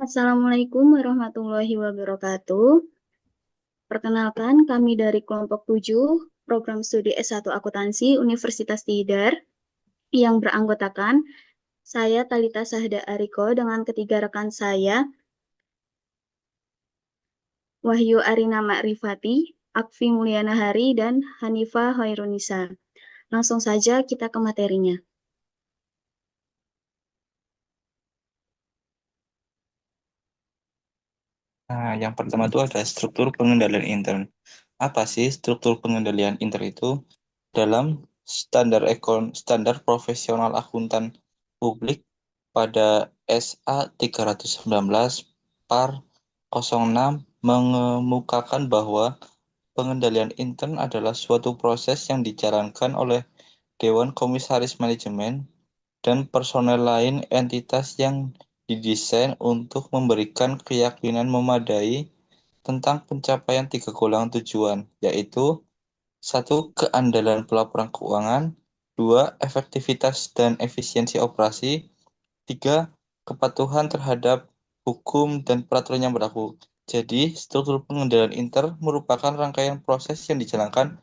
Assalamualaikum warahmatullahi wabarakatuh. Perkenalkan, kami dari kelompok 7, program studi S1 Akuntansi Universitas Tidar, yang beranggotakan saya Talita Sahda Ariko dengan ketiga rekan saya, Wahyu Arina Makrifati, Akfi Mulyana Hari, dan Hanifa Hoirunisa. Langsung saja kita ke materinya. Nah, yang pertama itu ada struktur pengendalian intern. Apa sih struktur pengendalian intern itu? Dalam standar profesional akuntan publik pada SA 319 par 06 mengemukakan bahwa pengendalian intern adalah suatu proses yang dijalankan oleh Dewan Komisaris Manajemen dan personel lain entitas yang didesain untuk memberikan keyakinan memadai tentang pencapaian tiga golongan tujuan, yaitu satu, keandalan pelaporan keuangan, dua, efektivitas dan efisiensi operasi, tiga, kepatuhan terhadap hukum dan peraturan yang berlaku. Jadi, struktur pengendalian inter merupakan rangkaian proses yang dijalankan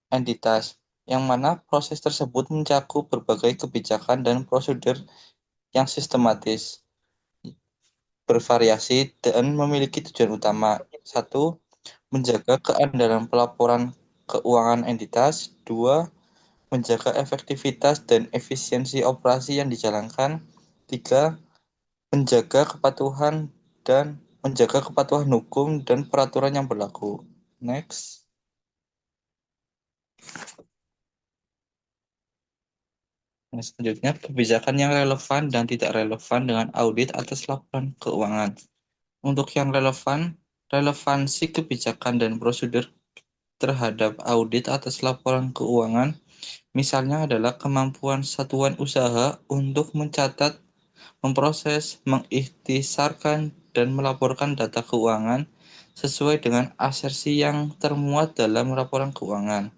entitas, yang mana proses tersebut mencakup berbagai kebijakan dan prosedur yang sistematis, bervariasi, dan memiliki tujuan utama. Satu, menjaga keandalan pelaporan keuangan entitas. Dua, menjaga efektivitas dan efisiensi operasi yang dijalankan. Tiga, menjaga kepatuhan dan menjaga kepatuhan hukum dan peraturan yang berlaku. Next. Nah, selanjutnya, kebijakan yang relevan dan tidak relevan dengan audit atas laporan keuangan. Untuk yang relevan, relevansi kebijakan dan prosedur terhadap audit atas laporan keuangan, misalnya adalah kemampuan satuan usaha untuk mencatat, memproses, mengikhtisarkan, dan melaporkan data keuangan sesuai dengan asersi yang termuat dalam laporan keuangan.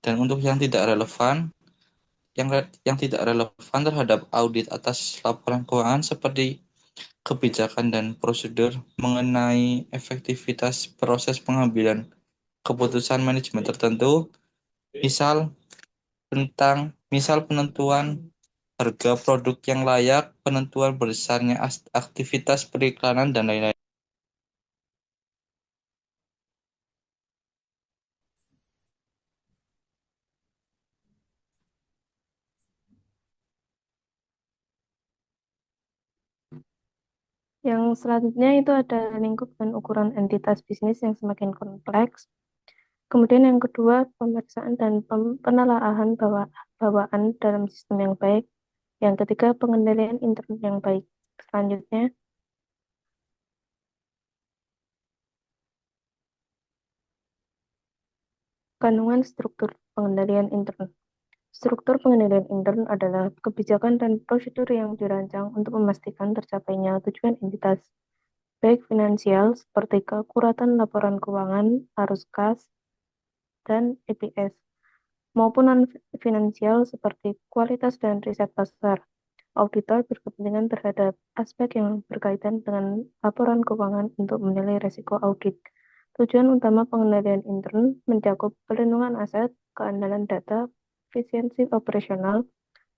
Dan untuk yang tidak relevan, yang tidak relevan terhadap audit atas laporan keuangan seperti kebijakan dan prosedur mengenai efektivitas proses pengambilan keputusan manajemen tertentu, misal misal penentuan harga produk yang layak, penentuan besarnya aktivitas periklanan, dan lain-lain. Yang selanjutnya itu ada lingkup dan ukuran entitas bisnis yang semakin kompleks. Kemudian yang kedua, pemeriksaan dan penelaahan bawaan dalam sistem yang baik. Yang ketiga, pengendalian intern yang baik. Selanjutnya, kandungan struktur pengendalian intern. Struktur pengendalian intern adalah kebijakan dan prosedur yang dirancang untuk memastikan tercapainya tujuan entitas, baik finansial seperti keakuratan laporan keuangan, arus kas, dan EPS, maupun non-finansial seperti kualitas dan riset pasar. Auditor berkepentingan terhadap aspek yang berkaitan dengan laporan keuangan untuk menilai risiko audit. Tujuan utama pengendalian intern mencakup perlindungan aset, keandalan data, efisiensi operasional,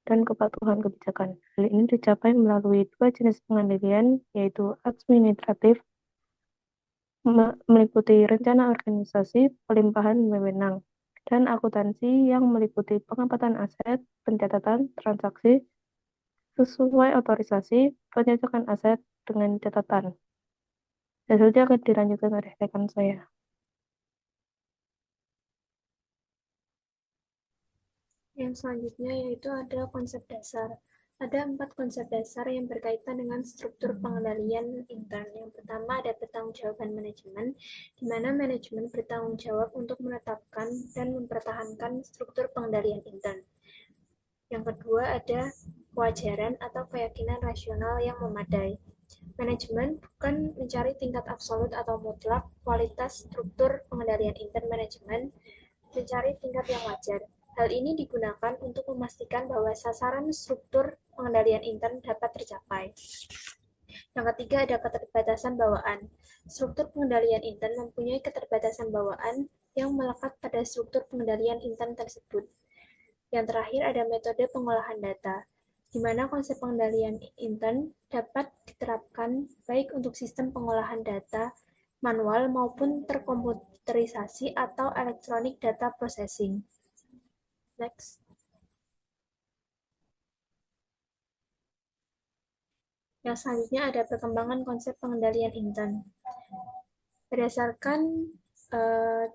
dan kepatuhan kebijakan. Hal ini dicapai melalui dua jenis pengendalian, yaitu administratif, meliputi rencana organisasi, pelimpahan wewenang, dan akuntansi yang meliputi pengamatan aset, pencatatan transaksi, sesuai otorisasi, pencocokan aset dengan catatan. Selanjutnya akan dilanjutkan oleh rekan saya. Yang selanjutnya yaitu ada konsep dasar. Ada 4 konsep dasar yang berkaitan dengan struktur pengendalian intern. Yang pertama ada pertanggungjawaban manajemen, di mana manajemen bertanggung jawab untuk menetapkan dan mempertahankan struktur pengendalian intern. Yang kedua ada kewajaran atau keyakinan rasional yang memadai. Manajemen bukan mencari tingkat absolut atau mutlak kualitas struktur pengendalian intern manajemen, mencari tingkat yang wajar. Hal ini digunakan untuk memastikan bahwa sasaran struktur pengendalian intern dapat tercapai. Yang ketiga ada keterbatasan bawaan. Struktur pengendalian intern mempunyai keterbatasan bawaan yang melekat pada struktur pengendalian intern tersebut. Yang terakhir ada metode pengolahan data, di mana konsep pengendalian intern dapat diterapkan baik untuk sistem pengolahan data manual maupun terkomputerisasi atau electronic data processing. Next. Yang selanjutnya ada perkembangan konsep pengendalian intern. Berdasarkan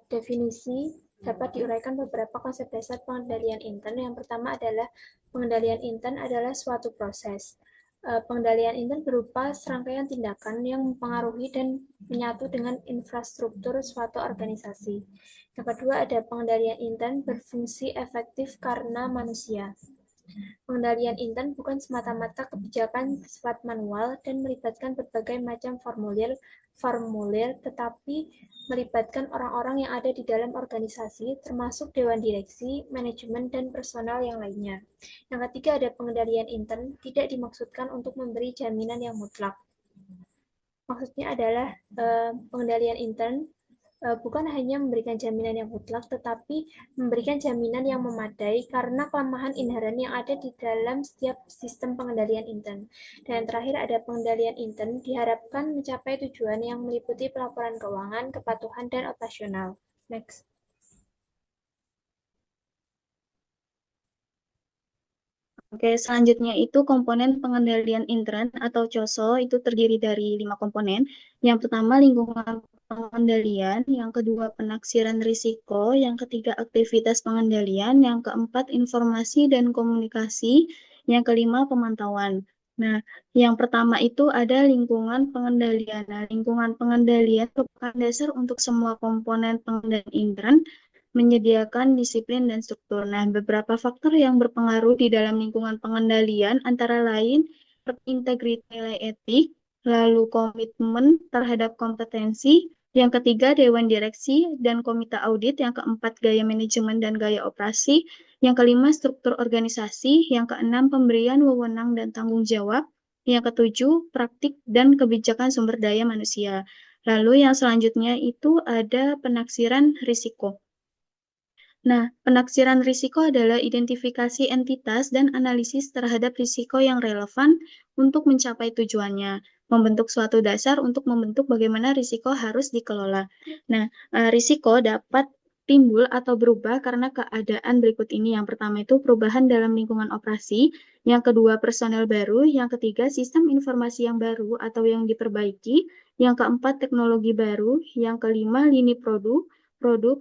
definisi, dapat diuraikan beberapa konsep dasar pengendalian intern. Yang pertama adalah pengendalian intern adalah suatu proses. Pengendalian intern berupa serangkaian tindakan yang mempengaruhi dan menyatu dengan infrastruktur suatu organisasi. Yang kedua ada pengendalian intern berfungsi efektif karena manusia. Pengendalian intern bukan semata-mata kebijakan bersifat manual dan melibatkan berbagai macam formulir, tetapi melibatkan orang-orang yang ada di dalam organisasi, termasuk dewan direksi, manajemen, dan personal yang lainnya. Yang ketiga ada pengendalian intern, tidak dimaksudkan untuk memberi jaminan yang mutlak. Maksudnya adalah pengendalian intern bukan hanya memberikan jaminan yang mutlak, tetapi memberikan jaminan yang memadai karena kelemahan inheren yang ada di dalam setiap sistem pengendalian intern. Dan yang terakhir ada pengendalian intern diharapkan mencapai tujuan yang meliputi pelaporan keuangan, kepatuhan, dan operasional. Next. Oke, selanjutnya itu komponen pengendalian intern atau COSO itu terdiri dari 5 komponen. Yang pertama lingkungan pengendalian, yang kedua penaksiran risiko, yang ketiga aktivitas pengendalian, yang keempat informasi dan komunikasi, yang kelima pemantauan. Nah, yang pertama itu ada lingkungan pengendalian. Nah, lingkungan pengendalian merupakan dasar untuk semua komponen pengendalian intern, menyediakan disiplin dan struktur. Nah, beberapa faktor yang berpengaruh di dalam lingkungan pengendalian antara lain integritas nilai etik, lalu komitmen terhadap kompetensi, yang ketiga dewan direksi dan komite audit, yang keempat gaya manajemen dan gaya operasi, yang kelima struktur organisasi, yang keenam pemberian wewenang dan tanggung jawab, yang ketujuh praktik dan kebijakan sumber daya manusia. Lalu yang selanjutnya itu ada penaksiran risiko. Nah, penaksiran risiko adalah identifikasi entitas dan analisis terhadap risiko yang relevan untuk mencapai tujuannya, membentuk suatu dasar untuk membentuk bagaimana risiko harus dikelola. Nah, risiko dapat timbul atau berubah karena keadaan berikut ini. Yang pertama itu perubahan dalam lingkungan operasi, yang kedua personel baru, yang ketiga sistem informasi yang baru atau yang diperbaiki, yang keempat teknologi baru, yang kelima lini produk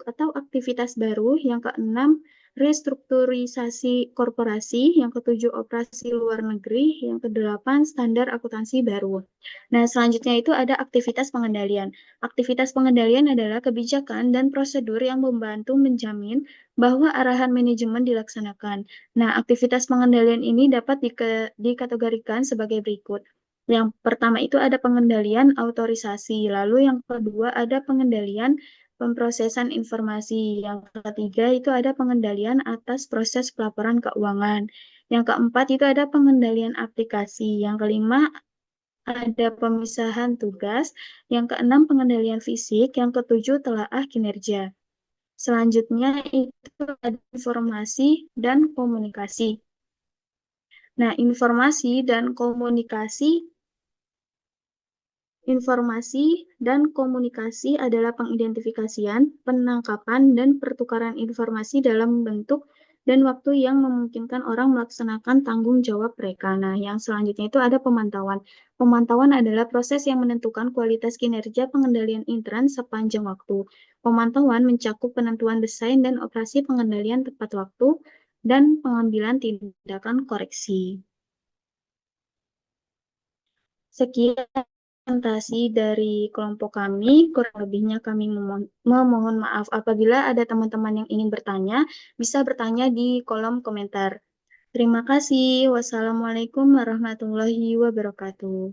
atau aktivitas baru, yang keenam restrukturisasi korporasi, yang ketujuh operasi luar negeri, yang kedelapan standar akuntansi baru. Nah, selanjutnya itu ada aktivitas pengendalian. Aktivitas pengendalian adalah kebijakan dan prosedur yang membantu menjamin bahwa arahan manajemen dilaksanakan. Nah, aktivitas pengendalian ini dapat dikategorikan sebagai berikut. Yang pertama itu ada pengendalian autorisasi, lalu yang kedua ada pengendalian pemrosesan informasi. Yang ketiga itu ada pengendalian atas proses pelaporan keuangan. Yang keempat itu ada pengendalian aplikasi. Yang kelima ada pemisahan tugas. Yang keenam pengendalian fisik. Yang ketujuh telaah kinerja. Selanjutnya itu ada informasi dan komunikasi. Nah, informasi dan komunikasi adalah pengidentifikasian, penangkapan, dan pertukaran informasi dalam bentuk dan waktu yang memungkinkan orang melaksanakan tanggung jawab mereka. Nah, yang selanjutnya itu ada pemantauan. Pemantauan adalah proses yang menentukan kualitas kinerja pengendalian intern sepanjang waktu. Pemantauan mencakup penentuan desain dan operasi pengendalian tepat waktu dan pengambilan tindakan koreksi. Sekian presentasi dari kelompok kami, kurang lebihnya kami memohon maaf. Apabila ada teman-teman yang ingin bertanya, bisa bertanya di kolom komentar. Terima kasih. Wassalamualaikum warahmatullahi wabarakatuh.